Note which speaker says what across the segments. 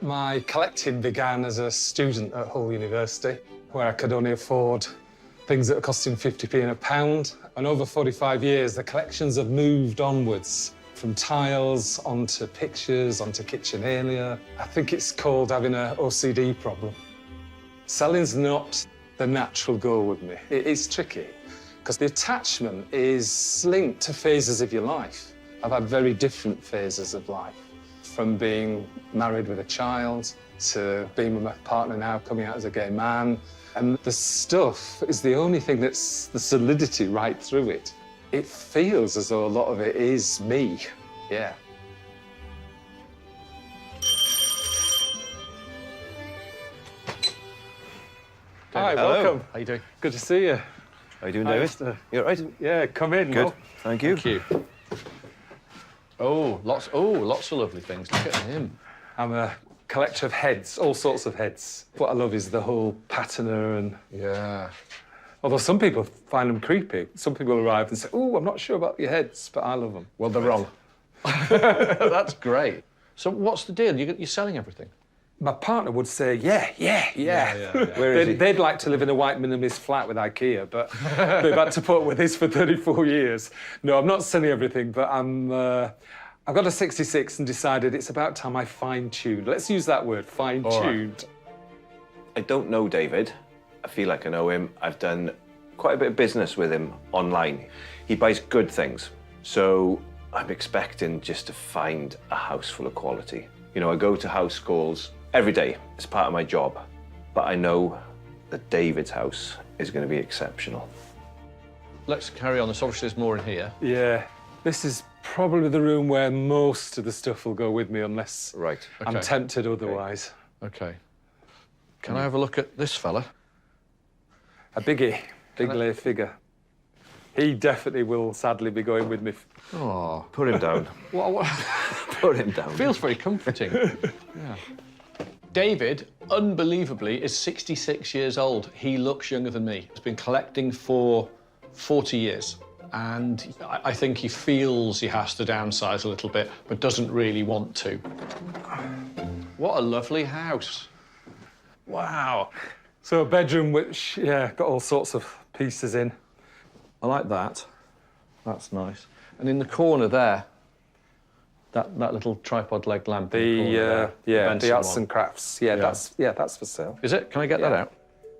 Speaker 1: My collecting began as a student at Hull University, where I could only afford things that were costing 50p and a pound. And over 45 years, the collections have moved onwards, from tiles onto pictures, onto kitchenalia. I think it's called having an OCD problem. Selling's not the natural goal with me. It's tricky, because the attachment is linked to phases of your life. I've had very different phases of life, from being married with a child to being with my partner now, coming out as a gay man. And the stuff is the only thing that's the solidity right through it. It feels as though a lot of it is me, yeah. Hi,
Speaker 2: Hello.
Speaker 1: welcome.
Speaker 2: How you doing?
Speaker 1: Good to see you.
Speaker 2: How you doing, David? You all right?
Speaker 1: Yeah, come in.
Speaker 2: Good.
Speaker 1: Will.
Speaker 2: Thank you.
Speaker 3: Thank you. Lots of lovely things. Look at him.
Speaker 1: I'm a collector of heads, all sorts of heads. What I love is the whole patina and...
Speaker 3: Yeah.
Speaker 1: Although some people find them creepy. Some people arrive and say, oh, I'm not sure about your heads, but I love them.
Speaker 3: Well, they're wrong. That's great. So what's the deal? You're selling everything?
Speaker 1: My partner would say, yeah.
Speaker 2: Where is he?
Speaker 1: They'd like to live in a white minimalist flat with IKEA, but they've had to put up with this for 34 years. No, I'm not selling everything, but I've got a 66 and decided it's about time I fine-tuned. Let's use that word, fine-tuned.
Speaker 2: I don't know David. I feel like I know him. I've done quite a bit of business with him online. He buys good things, so I'm expecting just to find a house full of quality. You know, I go to house calls every day. It's part of my job. But I know that David's house is going to be exceptional.
Speaker 3: Let's carry on. There's obviously more in here.
Speaker 1: Yeah, this is probably the room where most of the stuff will go with me unless
Speaker 2: Right.
Speaker 1: I'm
Speaker 3: Okay.
Speaker 1: tempted otherwise.
Speaker 3: Okay. Can I have a look at this fella?
Speaker 1: A biggie, big lay figure. He definitely will sadly be going with me.
Speaker 3: Oh,
Speaker 2: Put him down.
Speaker 3: what?
Speaker 2: Put him down.
Speaker 3: Feels very comforting. Yeah. David, unbelievably, is 66 years old. He looks younger than me. He's been collecting for 40 years. And I think he feels he has to downsize a little bit, but doesn't really want to. What a lovely house. Wow.
Speaker 1: So a bedroom which, yeah, got all sorts of pieces in.
Speaker 3: I like that. That's nice. And in the corner there, that little tripod leg lamp. in the corner there, Benson
Speaker 1: the arts
Speaker 3: one.
Speaker 1: and crafts. Yeah, that's for sale.
Speaker 3: Is it? Can I get that out?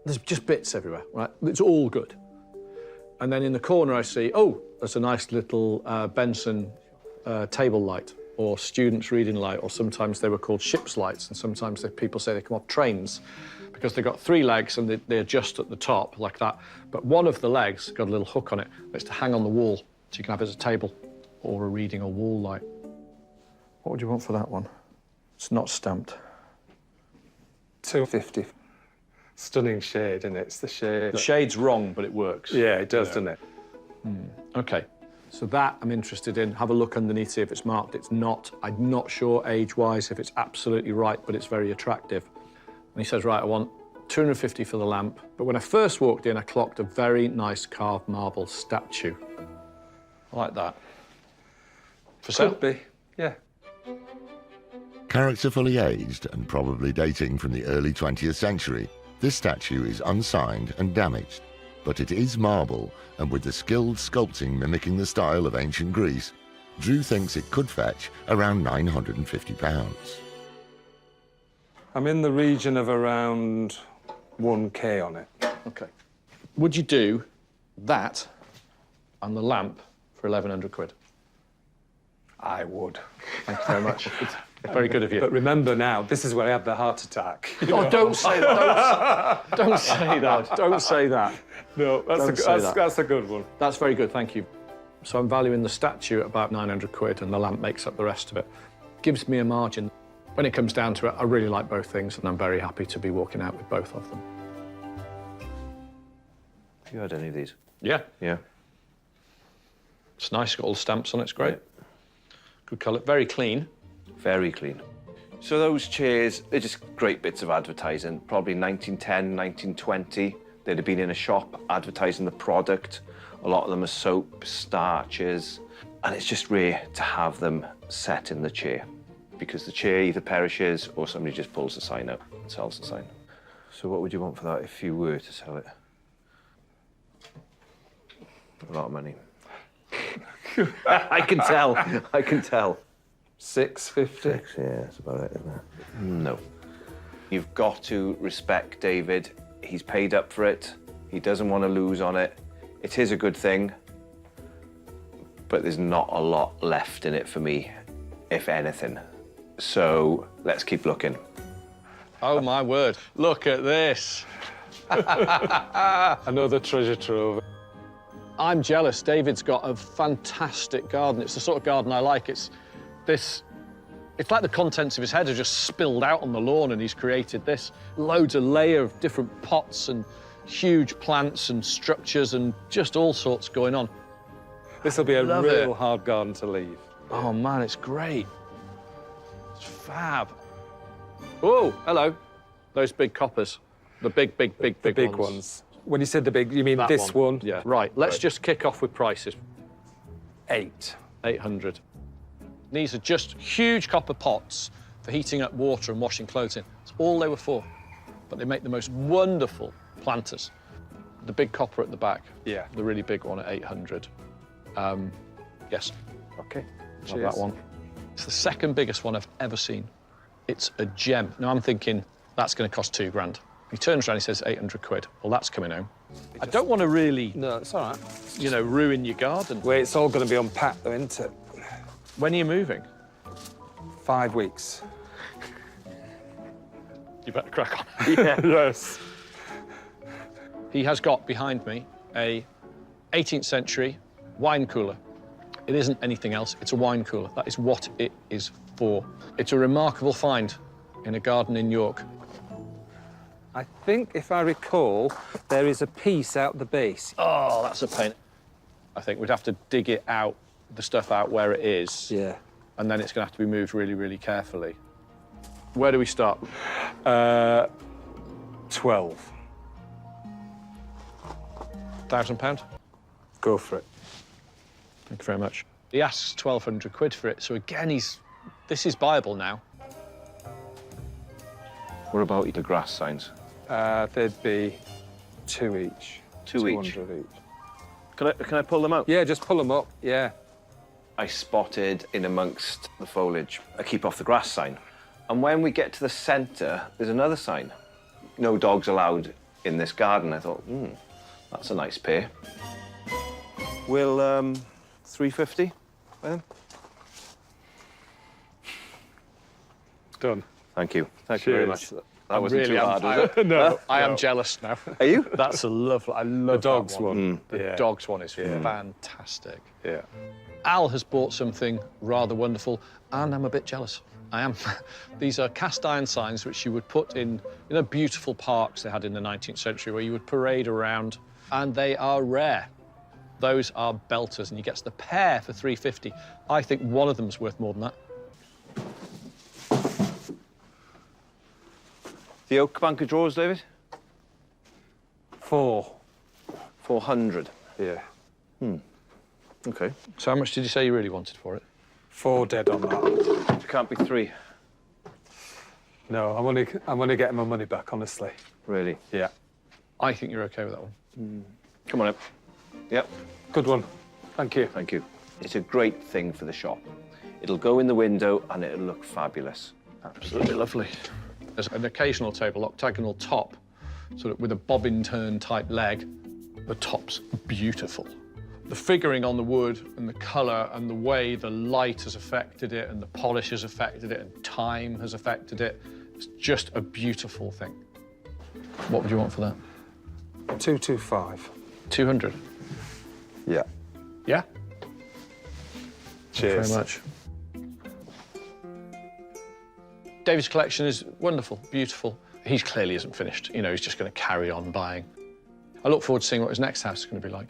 Speaker 3: There's just bits everywhere, right? It's all good. And then in the corner I see, oh, there's a nice little Benson table light or students' reading light, or sometimes they were called ship's lights, and sometimes people say they come off trains because they've got 3 legs and they adjust at the top like that. But one of the legs got a little hook on it. It's to hang on the wall, so you can have it as a table or a reading or wall light. What would you want for that one? It's not stamped.
Speaker 1: $250. Stunning shade, isn't it? It's the shade.
Speaker 3: The shade's wrong, but it works.
Speaker 1: Yeah, it does, doesn't it?
Speaker 3: OK, so that I'm interested in. Have a look underneath, see if it's marked. It's not. I'm not sure age-wise if it's absolutely right, but it's very attractive. And he says, right, I want $250 for the lamp. But when I first walked in, I clocked a very nice carved marble statue. I like that. For sale?
Speaker 1: Could be, yeah.
Speaker 4: Characterfully aged and probably dating from the early 20th century, this statue is unsigned and damaged, but it is marble, and with the skilled sculpting mimicking the style of ancient Greece, Drew thinks it could fetch around £950.
Speaker 1: I'm in the region of around 1K on it.
Speaker 3: OK. Would you do that and the lamp for 1,100 quid?
Speaker 1: I would.
Speaker 3: Thank you very much. Very good of you.
Speaker 1: But remember now, this is where I had the heart attack.
Speaker 3: Oh, don't say that. Don't say that. Don't say that.
Speaker 1: No, that's a good one.
Speaker 3: That's very good, thank you. So I'm valuing the statue at about 900 quid and the lamp makes up the rest of it. Gives me a margin. When it comes down to it, I really like both things and I'm very happy to be walking out with both of them.
Speaker 2: Have you had any of these?
Speaker 3: Yeah.
Speaker 2: Yeah.
Speaker 3: It's nice, got all the stamps on it, it's great. Good colour, very clean.
Speaker 2: Very clean. So those chairs, they're just great bits of advertising. Probably 1910, 1920. They'd have been in a shop advertising the product. A lot of them are soap, starches. And it's just rare to have them set in the chair. because the chair either perishes or somebody just pulls the sign out and sells the sign. So what would you want for that if you were to sell it? A lot of money. I can tell. I can tell.
Speaker 1: 650.
Speaker 2: Yeah, that's about it, isn't it? No. You've got to respect David. He's paid up for it. He doesn't want to lose on it. It is a good thing, but there's not a lot left in it for me, if anything. So let's keep looking.
Speaker 3: Oh, my word. Look at this.
Speaker 1: Another treasure trove.
Speaker 3: I'm jealous. David's got a fantastic garden. It's the sort of garden I like. It's like the contents of his head are just spilled out on the lawn, and he's created this. Loads of layer of different pots and huge plants and structures and just all sorts going on.
Speaker 1: This will be a
Speaker 3: Love
Speaker 1: real
Speaker 3: it.
Speaker 1: hard garden to leave.
Speaker 3: Oh, man, it's great. It's fab. Oh, hello. Those big coppers. The big
Speaker 1: Big ones. When you said the big, you mean
Speaker 3: That
Speaker 1: this one?
Speaker 3: Yeah. Right, let's just kick off with prices.
Speaker 1: 8.
Speaker 3: 800. These are just huge copper pots for heating up water and washing clothes in. That's all they were for. But they make the most wonderful planters. The big copper at the back.
Speaker 1: Yeah.
Speaker 3: The really big one at 800. Yes,
Speaker 1: Okay.
Speaker 3: love that one. It's the second biggest one I've ever seen. It's a gem. Now I'm thinking that's going to cost £2,000. He turns around and he says 800 quid. Well, that's coming home. I don't want to really,
Speaker 1: No, it's all right.
Speaker 3: you know, ruin your garden.
Speaker 1: Wait, it's all going to be unpacked, though, isn't it?
Speaker 3: When are you moving?
Speaker 1: 5 weeks.
Speaker 3: You better crack on.
Speaker 1: Yeah. Yes.
Speaker 3: He has got behind me a 18th century wine cooler. It isn't anything else, it's a wine cooler. That is what it is for. It's a remarkable find in a garden in York.
Speaker 1: I think, if I recall, there is a piece out the base.
Speaker 3: Oh, that's a pain. I think we'd have to dig it out, the stuff out where it is,
Speaker 1: Yeah.
Speaker 3: and then it's going to have to be moved really, really carefully. Where do we start?
Speaker 1: 12.
Speaker 3: £1,000?
Speaker 1: Go for it.
Speaker 3: Thank you very much. He asks 1,200 quid for it, so again, this is buyable now.
Speaker 2: What about the grass signs?
Speaker 1: There'd be 2 each.
Speaker 2: 2 each.
Speaker 1: 200 each.
Speaker 2: Can I pull them out?
Speaker 1: Yeah, just pull them up. Yeah.
Speaker 2: I spotted in amongst the foliage a keep off the grass sign. And when we get to the centre, there's another sign. No dogs allowed in this garden. I thought, that's a nice pair. Will 350 by them?
Speaker 1: Done.
Speaker 2: Thank you. Thank you very
Speaker 1: Cheers.
Speaker 2: much. That wasn't
Speaker 3: Really
Speaker 2: too hard, was it?
Speaker 3: No, I am jealous now.
Speaker 2: Are you?
Speaker 3: That's a lovely. I love
Speaker 1: The dogs
Speaker 3: that one.
Speaker 1: one.
Speaker 3: The
Speaker 1: Yeah.
Speaker 3: dogs one is fantastic.
Speaker 1: Yeah.
Speaker 3: Al has bought something rather wonderful, and I'm a bit jealous. I am. These are cast iron signs which you would put in, beautiful parks they had in the 19th century where you would parade around, and they are rare. Those are belters, and you get the pair for 350. I think one of them's worth more than that.
Speaker 2: The oak bank of drawers, David?
Speaker 1: 4.
Speaker 2: 400.
Speaker 1: Yeah.
Speaker 2: Okay.
Speaker 3: So how much did you say you really wanted for it?
Speaker 1: 4 dead on that.
Speaker 2: It can't be 3.
Speaker 1: No, I'm only getting my money back, honestly.
Speaker 2: Really?
Speaker 1: Yeah.
Speaker 3: I think you're okay with that one.
Speaker 2: Come on up. Yep.
Speaker 1: Good one. Thank you.
Speaker 2: Thank you. It's a great thing for the shop. It'll go in the window and it'll look fabulous.
Speaker 3: Absolutely lovely. There's an occasional table, octagonal top, sort of with a bobbin turn type leg. The top's beautiful. The figuring on the wood and the colour and the way the light has affected it and the polish has affected it and time has affected it, it's just a beautiful thing. What would you want for that?
Speaker 1: 225.
Speaker 3: 200.
Speaker 1: Yeah.
Speaker 3: Yeah?
Speaker 1: Cheers.
Speaker 3: Very much. David's collection is wonderful, beautiful. He clearly isn't finished. He's just going to carry on buying. I look forward to seeing what his next house is going to be like.